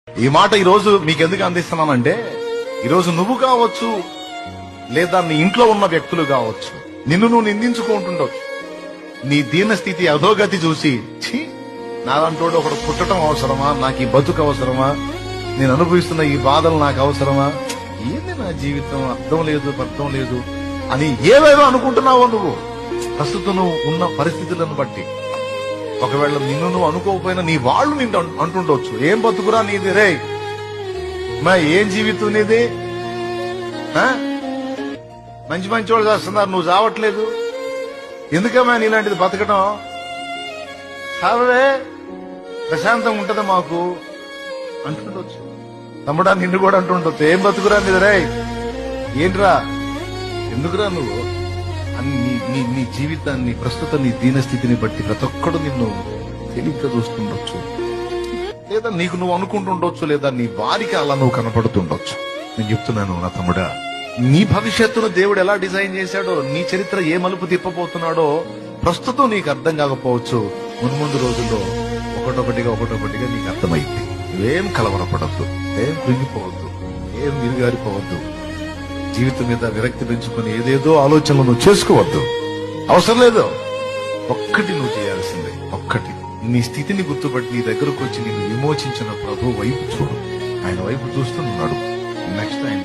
ఈ మాట ఈ రోజు మీకు ఎందుకు అందిస్తున్నానంటే, ఈరోజు నువ్వు కావచ్చు, లేదా నీ ఇంట్లో ఉన్న వ్యక్తులు కావచ్చు, నిన్ను నువ్వు నిందించుకుంటుండొచ్చు. నీ దీన స్థితి అధోగతి చూసి, ఛీ, నాలంటోడు ఒకడు పుట్టడం అవసరమా, నాకు ఈ బతుకు అవసరమా, నేను అనుభవిస్తున్న ఈ బాధలు నాకు అవసరమా, ఏంది నా జీవితం, అర్థం లేదు అని ఏవేవో అనుకుంటున్నావో నువ్వు ప్రస్తుతం నువ్వు ఉన్న పరిస్థితులను బట్టి. ఒకవేళ నిన్ను నువ్వు అనుకోకపోయినా నీ వాళ్ళు నిన్ను అంటుండొచ్చు, ఏం బతుకురా నీది రే, మా ఏం జీవితం నీది, మంచి వాళ్ళు చేస్తున్నారు, నువ్వు చావట్లేదు, ఎందుకమ్మా నీలాంటిది బతకడం, చావే ప్రశాంతంగా ఉంటది మాకు అంటుండొచ్చు. తమ్ముడా నిన్ను కూడా అంటుండొచ్చు, ఏం బతుకురా నీది రే, ఏంట్రా, ఎందుకురా నువ్వు నీ జీవితాన్ని ప్రస్తుత నీ దీనస్థితిని బట్టి ప్రతి ఒక్కడు నిన్ను తేలిగ్గా చూస్తుండొచ్చు, లేదా నీకు నువ్వు అనుకుంటుండొచ్చు, లేదా నీ వారికి అలా నువ్వు కనపడుతుండొచ్చు. నేను చెప్తున్నాను నా తమ్ముడా, నీ భవిష్యత్తును దేవుడు ఎలా డిజైన్ చేశాడో, నీ చరిత్ర ఏ మలుపు తిప్పబోతున్నాడో ప్రస్తుతం నీకు అర్థం కాకపోవచ్చు. మున్ముందు రోజుల్లో ఒకటొకటిగా నీకు అర్థమైంది. ఏం కలవరపడద్దు, ఏం కృంగిపోవద్దు, ఏం నిరుగారిపోవద్దు, జీవితం మీద విరక్తి పెంచుకుని ఏదేదో ఆలోచనలు నువ్వు చేసుకోవద్దు, అవసరం లేదు. ఒక్కటి నువ్వు చేయాల్సిందే, ఒక్కటి, నీ స్థితిని గుర్తుపట్టి నీ దగ్గరకు వచ్చి నిన్ను విమోచించిన ప్రభు వైపు చూడు. ఆయన వైపు చూస్తున్నాడు, నెక్స్ట్ ఆయన